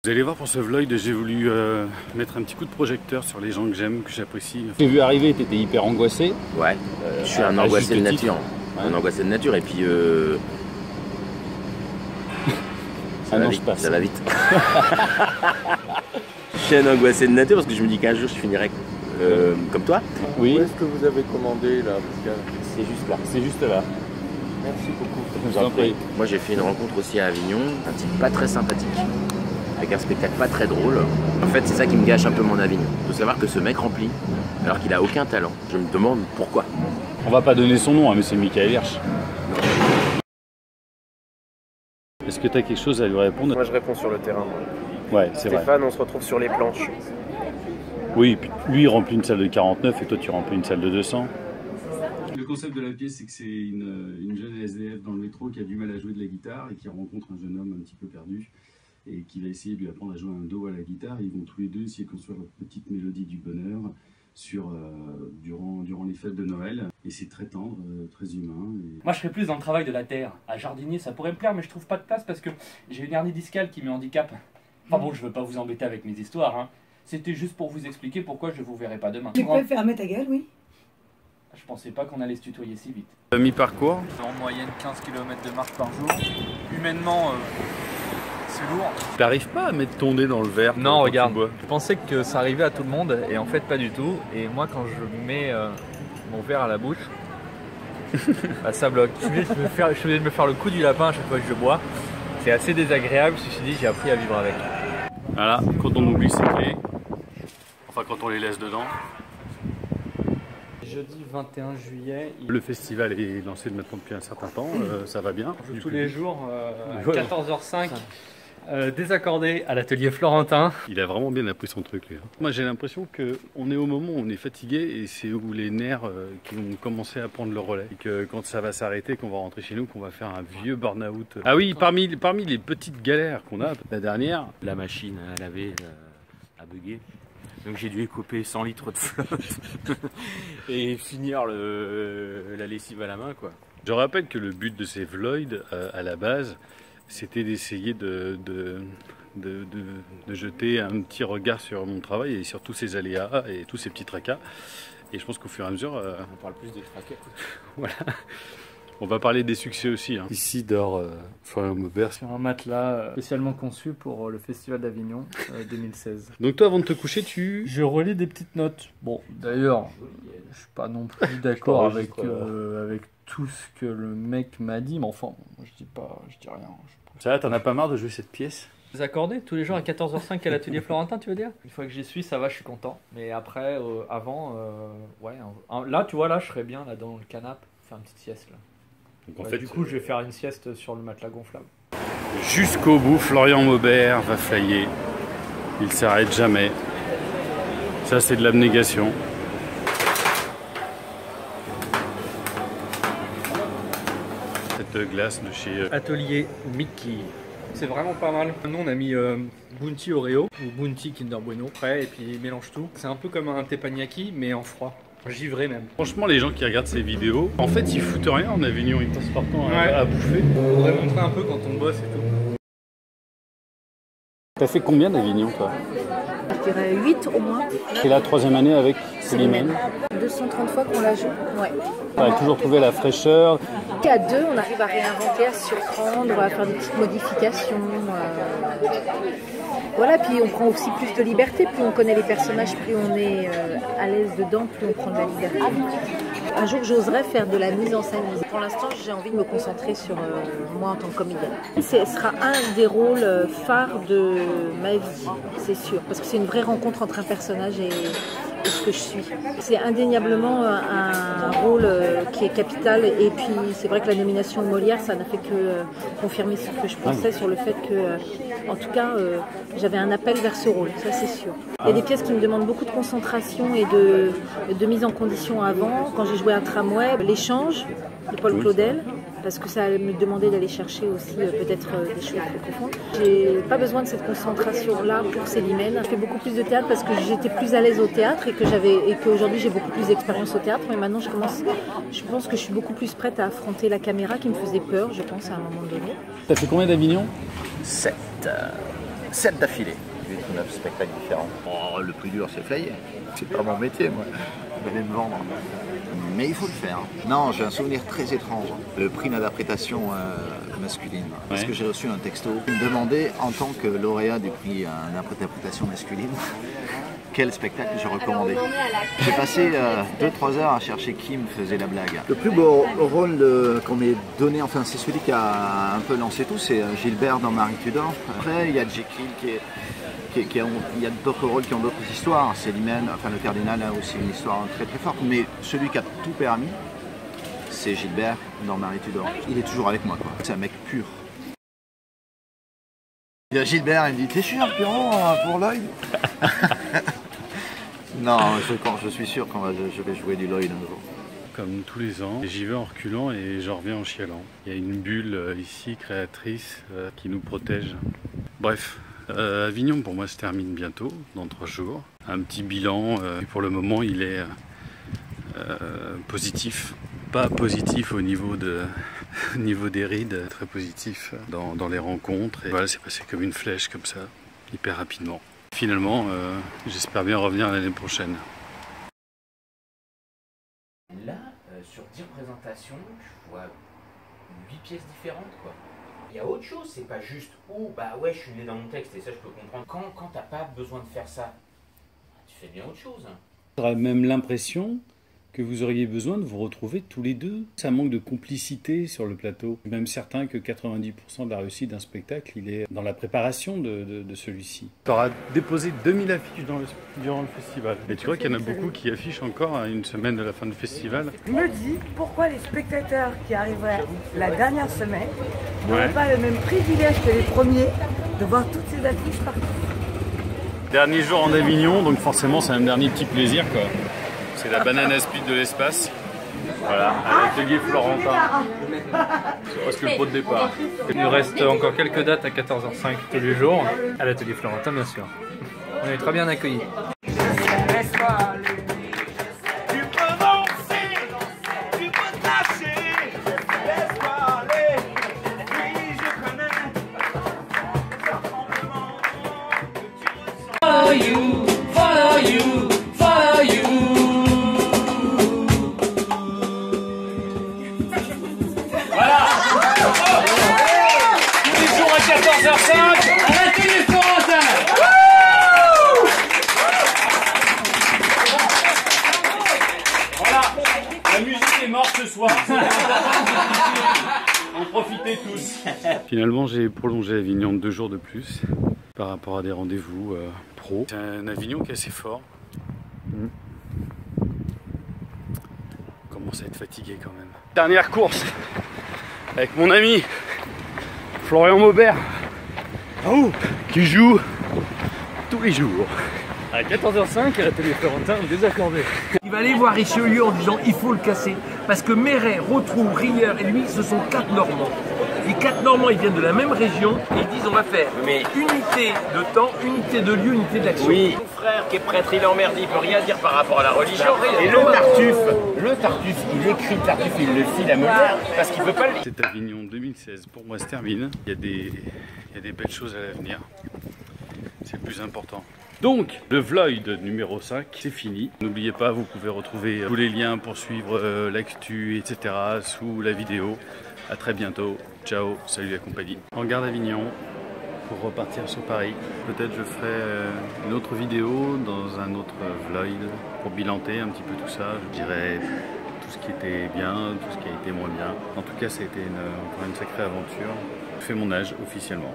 Vous allez voir, pour ce vlog, j'ai voulu mettre un petit coup de projecteur sur les gens que j'aime, que j'apprécie. J'ai vu arriver, t'étais hyper angoissé. Ouais, je suis un angoissé de nature. Ouais. Un angoissé de nature, et puis Ça va vite, ça va vite. Je suis un angoissé de nature parce que je me dis qu'un jour je finirai comme toi. Oui. Où est-ce que vous avez commandé là, Pascal? C'est juste là. C'est juste là. Merci beaucoup. Je vous en prie. Moi j'ai fait une rencontre aussi à Avignon, un type pas très sympathique, avec un spectacle pas très drôle. En fait c'est ça qui me gâche un peu mon Avignon. De savoir que ce mec remplit alors qu'il a aucun talent. Je me demande pourquoi. On va pas donner son nom, hein, mais c'est Michael Hirsch. Est-ce que tu as quelque chose à lui répondre? Moi je réponds sur le terrain. Ouais, c'est vrai. Stéphane, on se retrouve sur les planches. Oui, puis lui il remplit une salle de 49 et toi tu remplis une salle de 200. Le concept de la pièce, c'est que c'est une jeune SDF dans le métro qui a du mal à jouer de la guitare et qui rencontre un jeune homme un petit peu perdu et qui va essayer de lui apprendre à jouer un do à la guitare. Ils vont tous les deux essayer de construire leur petite mélodie du bonheur durant les fêtes de Noël. Et c'est très tendre, très humain. Et... Moi je serais plus dans le travail de la terre. À jardinier ça pourrait me plaire, mais je trouve pas de place parce que j'ai une hernie discale qui me handicape. Enfin bon, je veux pas vous embêter avec mes histoires, hein. C'était juste pour vous expliquer pourquoi je vous verrai pas demain. Tu peux fermer ta gueule, oui. Je pensais pas qu'on allait se tutoyer si vite. Mi-parcours. En moyenne 15 km de marche par jour. Humainement, c'est lourd. T'arrives pas à mettre ton nez dans le verre? Non, regarde, je pensais que ça arrivait à tout le monde et en fait pas du tout. Et moi quand je mets mon verre à la bouche, bah, ça bloque. Je suis obligé de me faire le coup du lapin à chaque fois que je bois. C'est assez désagréable, ceci dit j'ai appris à vivre avec. Voilà, quand on oublie ses clés, enfin quand on les laisse dedans. Jeudi 21 juillet, Le festival est lancé maintenant depuis un certain temps, ça va bien. il joue tous les jours à 14h05. Désaccordé à l'atelier Florentin. Il a vraiment bien appris son truc, lui. Moi, j'ai l'impression qu'on est au moment où on est fatigué et c'est où les nerfs qui vont commencer à prendre le relais. Et que quand ça va s'arrêter, qu'on va rentrer chez nous, qu'on va faire un vieux burn-out. Ah oui, parmi les petites galères qu'on a, la dernière, La machine à laver a bugué. Donc j'ai dû écoper 100 litres de flotte et finir la lessive à la main, quoi. je rappelle que le but de ces vlogs, à la base, c'était d'essayer de jeter un petit regard sur mon travail et sur tous ces aléas et tous ces petits tracas. Et je pense qu'au fur et à mesure... On parle plus des tracas. Voilà. On va parler des succès aussi. Hein. Ici dort Florian Maubert. Sur un matelas spécialement conçu pour le Festival d'Avignon 2016. Donc toi, avant de te coucher, tu... Je relis des petites notes. Bon, d'ailleurs, je suis pas non plus d'accord avec tout ce que le mec m'a dit, mais enfin, moi, je dis rien. Ça va, t'en as pas marre de jouer cette pièce? Désaccordé tous les jours à 14h05 à l'atelier Florentin, tu veux dire? Une fois que j'y suis, ça va, je suis content. Mais après, avant, ouais, là, tu vois, là, je serais bien là dans le canapé, faire une petite sieste là. Donc, en Ouais, fait, du coup, je vais faire une sieste sur le matelas gonflable. jusqu'au bout, Florian Maubert va flyer. Il s'arrête jamais. Ça, c'est de l'abnégation. Cette glace de chez... Atelier Mickey. C'est vraiment pas mal. Nous, on a mis Bounty Oreo ou Bounty Kinder Bueno prêt et puis il mélange tout. C'est un peu comme un teppanyaki, mais en froid. Givré même. Franchement, les gens qui regardent ces vidéos, en fait, ils foutent rien en Avignon. Ils passent leur temps Ouais. à bouffer. On devrait montrer un peu quand on bosse et tout. T'as fait combien d'Avignon, toi? Je dirais 8 au moins. C'est la 3e année avec Célimène. 230 fois qu'on la joue. Ouais. T'as toujours trouvé la fraîcheur. Qu'à deux, on arrive à réinventer, à surprendre, à faire des petites modifications. Voilà, puis on prend aussi plus de liberté. Plus on connaît les personnages, plus on est à l'aise dedans, plus on prend de la liberté. Un jour, j'oserais faire de la mise en scène. Pour l'instant, j'ai envie de me concentrer sur moi en tant que comédienne. Ce sera un des rôles phares de ma vie, c'est sûr. Parce que c'est une vraie rencontre entre un personnage et ce que je suis. C'est indéniablement un rôle qui est capital. Et puis, c'est vrai que la nomination au Molière, ça n'a fait que confirmer ce que je pensais sur le fait que, en tout cas, j'avais un appel vers ce rôle, ça c'est sûr. Il y a des pièces qui me demandent beaucoup de concentration et de mise en condition avant. Quand j'ai joué à Tramway, L'échange de Paul Claudel, parce que ça me demandait d'aller chercher aussi peut-être des choses plus profondes. J'ai pas besoin de cette concentration-là pour Célimène. Je fais beaucoup plus de théâtre parce que j'étais plus à l'aise au théâtre et qu'aujourd'hui j'ai beaucoup plus d'expérience au théâtre. Mais maintenant je pense que je suis beaucoup plus prête à affronter la caméra qui me faisait peur, je pense, à un moment donné. T'as fait combien d'Avignon? 7. 7 d'affilée. 8 ou 9 spectacles différents. Oh, le plus dur, c'est flyer. C'est pas mon métier, moi. Vous allez me vendre. Mais il faut le faire. Non, j'ai un souvenir très étrange. Le prix d'interprétation masculine. Parce que j'ai reçu un texto qui me demandait, en tant que lauréat du prix d'interprétation masculine, quel spectacle je recommandais. J'ai passé 2-3 heures à chercher qui me faisait la blague. Le plus beau rôle qu'on m'ait donné, enfin c'est celui qui a un peu lancé tout, c'est Gilbert dans Marie Tudor. Après il y a Jekyll il y a d'autres rôles qui ont d'autres histoires. Célimène, enfin le cardinal a aussi une histoire très très forte. Mais celui qui a tout permis, c'est Gilbert dans Marie Tudor. Il est toujours avec moi, quoi. C'est un mec pur. Il y a Gilbert, il me dit t'es sûr Pierrot pour Lloyd? Non, je suis sûr que je vais jouer du Lloyd un jour. Comme tous les ans, j'y vais en reculant et j'en reviens en chialant. Il y a une bulle ici créatrice qui nous protège. Bref, Avignon pour moi se termine bientôt, dans 3 jours. Un petit bilan, et pour le moment il est positif. Pas positif au niveau des rides, très positif dans les rencontres. Et voilà, c'est passé comme une flèche comme ça, hyper rapidement. Finalement, j'espère bien revenir l'année prochaine. Là, sur 10 représentations, je vois 8 pièces différentes, quoi. Il y a autre chose, c'est pas juste « Oh, bah ouais, je suis né dans mon texte et ça, je peux comprendre ». Quand t'as pas besoin de faire ça, tu fais bien autre chose. J'aurais même l'impression que vous auriez besoin de vous retrouver tous les deux. Ça manque de complicité sur le plateau. Je suis même certain que 90% de la réussite d'un spectacle, il est dans la préparation de celui-ci. Tu auras déposé 2000 affiches durant le festival. Et tu vois qu'il y en a beaucoup qui affichent encore à une semaine de la fin du festival. Je me dis pourquoi les spectateurs qui arriveraient la dernière semaine n'auraient pas le même privilège que les premiers de voir toutes ces affiches partout. Dernier jour en Avignon, donc forcément c'est un dernier petit plaisir, quoi. C'est la banane à speed de l'espace. Voilà, à l'atelier Florentin. C'est presque le pot de départ. Il nous reste encore quelques dates à 14h05 tous les jours, à l'atelier Florentin bien sûr. On est très bien accueillis. En profitez tous. Finalement, j'ai prolongé Avignon de 2 jours de plus par rapport à des rendez-vous pro. C'est un Avignon qui est assez fort. On commence à être fatigué quand même. Dernière course avec mon ami Florian Maubert, qui joue tous les jours. À 14h05, à l'atelier Florentin, désaccordé. Il va aller voir Richelieu en disant il faut le casser. Parce que Méret, Rotrou, Rieur et lui, ce sont 4 Normands. Les 4 Normands, ils viennent de la même région et ils disent on va faire unité de temps, unité de lieu, unité d'action. Oui. Mon frère qui est prêtre, il est emmerdé, il peut rien dire par rapport à la religion. Et le Tartuffe, il écrit le Tartuffe, il le file à Molière parce qu'il peut pas le lire. Cet Avignon 2016 pour moi se termine. Il y a des belles choses à l'avenir. C'est le plus important. Donc, le Vloid numéro 5, c'est fini. N'oubliez pas, vous pouvez retrouver tous les liens pour suivre l'actu, etc. sous la vidéo. A très bientôt. Ciao, salut la compagnie. En gare d'Avignon pour repartir sur Paris. Peut-être je ferai une autre vidéo dans un autre Vloid pour bilanter un petit peu tout ça. Je dirais tout ce qui était bien, tout ce qui a été moins bien. En tout cas, ça a été encore une sacrée aventure. Je fais mon âge officiellement.